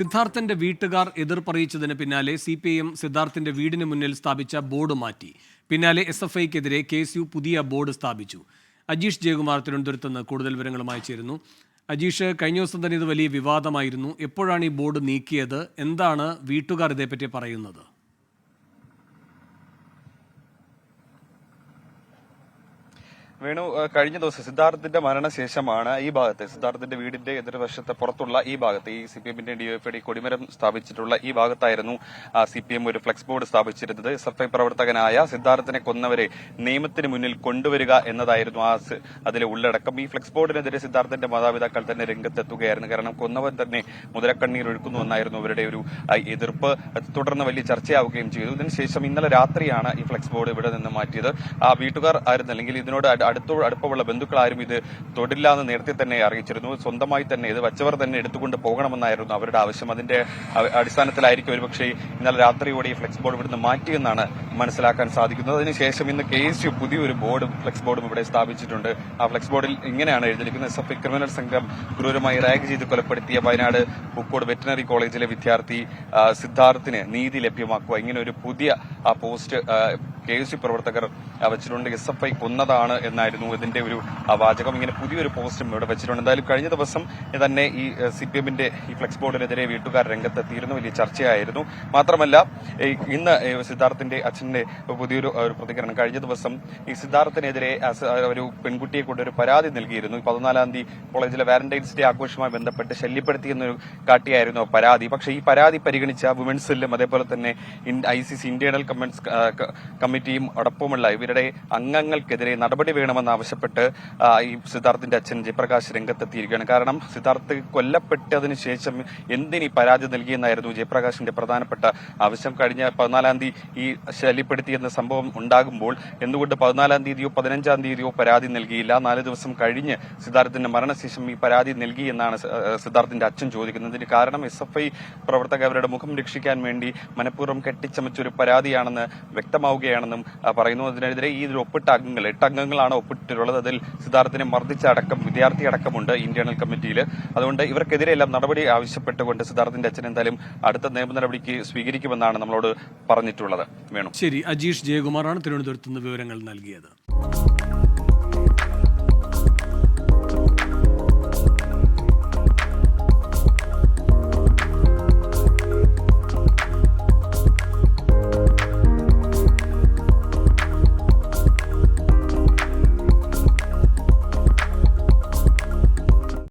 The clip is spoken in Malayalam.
സിദ്ധാർത്ഥന്റെ വീട്ടുകാർ എതിർപ്പറിയിച്ചതിന് പിന്നാലെ CPIM സിദ്ധാർത്ഥന്റെ വീടിന് മുന്നിൽ സ്ഥാപിച്ച ബോർഡ് മാറ്റി. പിന്നാലെ SFIക്കെതിരെ KSU പുതിയ ബോർഡ് സ്ഥാപിച്ചു. അജീഷ് ജയകുമാർ തിരുവനന്തപുരത്ത് നിന്ന് കൂടുതൽ വിവരങ്ങളുമായി ചേരുന്നു. അജീഷ്, കഴിഞ്ഞ ദിവസം തന്നെ ഇത് വലിയ വിവാദമായിരുന്നു. എപ്പോഴാണ് ഈ ബോർഡ് നീക്കിയത്? എന്താണ് വീട്ടുകാർ ഇതേപ്പറ്റി പറയുന്നത്? വേണു, കഴിഞ്ഞ ദിവസം സിദ്ധാർത്ഥന്റെ മരണശേഷമാണ് ഈ ഭാഗത്ത്, സിദ്ധാർത്ഥന്റെ വീടിന്റെ എതിർവശത്തെ പുറത്തുള്ള ഈ ഭാഗത്ത്, ഈ CPIMന്റെ DYFI കൊടിമരം സ്ഥാപിച്ചിട്ടുള്ള ഈ ഭാഗത്തായിരുന്നു CPIM ഒരു ഫ്ലെക്സ് ബോർഡ് സ്ഥാപിച്ചിരുന്നത്. SFI പ്രവർത്തകനായ സിദ്ധാർത്ഥനെ കൊന്നവരെ നിയമത്തിന് മുന്നിൽ കൊണ്ടുവരിക എന്നതായിരുന്നു അതിലെ ഉള്ളടക്കം. ഈ ഫ്ലെക്സ് ബോർഡിനെതിരെ സിദ്ധാർത്ഥന്റെ മാതാപിതാക്കൾ തന്നെ രംഗത്തെത്തുകയായിരുന്നു. കാരണം കൊന്നവൻ തന്നെ മുതലക്കണ്ണീർ ഒഴുക്കുന്നു എന്നായിരുന്നു അവരുടെ ഒരു എതിർപ്പ്. തുടർന്ന് വലിയ ചർച്ചയാവുകയും ചെയ്തു. ഇതിനുശേഷം ഇന്നലെ രാത്രിയാണ് ഈ ഫ്ലെക്സ് ബോർഡ് ഇവിടെ നിന്ന് മാറ്റിയത്. വീട്ടുകാർ ആയിരുന്നു, അല്ലെങ്കിൽ ഇതിനോട് അടുപ്പമുള്ള ബന്ധുക്കൾ ആരും ഇത് തൊടില്ല എന്ന് നേരത്തെ തന്നെ അറിയിച്ചിരുന്നു. സ്വന്തമായി തന്നെ ഇത് വച്ചവർ തന്നെ എടുത്തുകൊണ്ട് പോകണമെന്നായിരുന്നു അവരുടെ ആവശ്യം. അതിന്റെ അടിസ്ഥാനത്തിലായിരിക്കും ഒരുപക്ഷെ ഇന്നലെ രാത്രിയോടെ ഈ ഫ്ലെക്സ് ബോർഡ് ഇവിടുന്ന് മാറ്റിയെന്നാണ് മനസ്സിലാക്കാൻ സാധിക്കുന്നത്. അതിനുശേഷം ഇന്ന് KSU പുതിയൊരു ഫ്ലെക്സ് ബോർഡും ഇവിടെ സ്ഥാപിച്ചിട്ടുണ്ട്. ആ ഫ്ലെക്സ് ബോർഡിൽ ഇങ്ങനെയാണ് എഴുതിയിരിക്കുന്നത്: SFI ക്രിമിനൽ സംഘം ക്രൂരമായി റാഗ് ചെയ്ത് കൊലപ്പെടുത്തിയ വയനാട് പൂക്കോട് വെറ്റിനറി കോളേജിലെ വിദ്യാർത്ഥി സിദ്ധാർത്ഥിന് നീതി ലഭ്യമാക്കുക. ഇങ്ങനെ ഒരു പുതിയ പോസ്റ്റ് KSU പ്രവർത്തകർ വെച്ചിട്ടുണ്ട്. SFI കൊന്നതാണ് എന്നായിരുന്നു ഇതിന്റെ ഒരു വാചകം. ഇങ്ങനെ പുതിയൊരു പോസ്റ്റും ഇവിടെ വെച്ചിട്ടുണ്ട്. എന്തായാലും കഴിഞ്ഞ ദിവസം തന്നെ ഈ CPIMന്റെ ഈ ഫ്ലെക്സ് ബോർഡിനെതിരെ വീട്ടുകാർ രംഗത്തെത്തിയിരുന്നു. വലിയ ചർച്ചയായിരുന്നു. മാത്രമല്ല ഇന്ന് സിദ്ധാർത്ഥന്റെ അച്ഛന്റെ പുതിയൊരു പ്രതികരണം. കഴിഞ്ഞ ദിവസം ഈ സിദ്ധാർത്ഥിനെതിരെ ഒരു പെൺകുട്ടിയെ കൊണ്ട് ഒരു പരാതി നൽകിയിരുന്നു. 14-ാം തീയതി കോളേജിലെ വാലന്റൈൻസ് ഡേ ആഘോഷവുമായി ബന്ധപ്പെട്ട് ശല്യപ്പെടുത്തിയെന്നൊരു കാട്ടിയായിരുന്നു പരാതി. പക്ഷേ ഈ പരാതി പരിഗണിച്ച വുമൻസ് സെല്ലും അതേപോലെ തന്നെ ICC ഇന്റേണൽ കമ്മിറ്റിയും അടക്കമുള്ള ഇവരുടെ അംഗങ്ങൾക്കെതിരെ നടപടി വേണമെന്നാവശ്യപ്പെട്ട് ഈ സിദ്ധാർത്ഥിന്റെ അച്ഛൻ ജയപ്രകാശ് രംഗത്തെത്തിയിരിക്കുകയാണ്. കാരണം സിദ്ധാർത്ഥ് കൊല്ലപ്പെട്ടതിന് ശേഷം എന്തിനീ പരാതി നൽകിയെന്നായിരുന്നു ജയപ്രകാശിന്റെ പ്രധാനപ്പെട്ട ആവശ്യം. കഴിഞ്ഞ 14-ാം തീയതി ഈ ശല്യപ്പെടുത്തിയെന്ന സംഭവം ഉണ്ടാകുമ്പോൾ എന്തുകൊണ്ട് 14-ാം തീയതിയോ 15-ാം തീയതിയോ പരാതി നൽകിയില്ല? 4 ദിവസം കഴിഞ്ഞ് സിദ്ധാർത്ഥിന്റെ മരണശേഷം ഈ പരാതി നൽകി എന്നാണ് സിദ്ധാർത്ഥിന്റെ അച്ഛൻ ചോദിക്കുന്നത്. ഇതിന് കാരണം SFI പ്രവർത്തകർ അവരുടെ മുഖം രക്ഷിക്കാൻ വേണ്ടി മനഃപൂർവ്വം കെട്ടിച്ചമച്ചൊരു പരാതിയാണെന്ന് വ്യക്തമാവുകയാണെന്നും പറയുന്നു. അതിനെതിരെ ഈ ഒപ്പിട്ട അംഗങ്ങൾ 8 അംഗങ്ങളാണ് ഒപ്പിട്ടിട്ടുള്ളത്. അതിൽ സിദ്ധാർത്ഥിനെ മർദ്ദിച്ച വിദ്യാർത്ഥി അടക്കമുണ്ട് ഇന്റേണൽ കമ്മിറ്റിയിൽ. അതുകൊണ്ട് ഇവർക്കെതിരെയെല്ലാം നടപടി ആവശ്യപ്പെട്ടുകൊണ്ട് സിദ്ധാർത്ഥിന്റെ അച്ഛൻ എന്തായാലും അടുത്ത നിയമ നടപടിക്ക് സ്വീകരിക്കുമെന്നാണ് നമ്മളോട് പറഞ്ഞിട്ടുള്ളത്. വേണം. ശരി, അജീഷ് ജയകുമാറാണ് തിരുവനന്തപുരത്ത് നിന്ന് വിവരങ്ങൾ നൽകിയത്.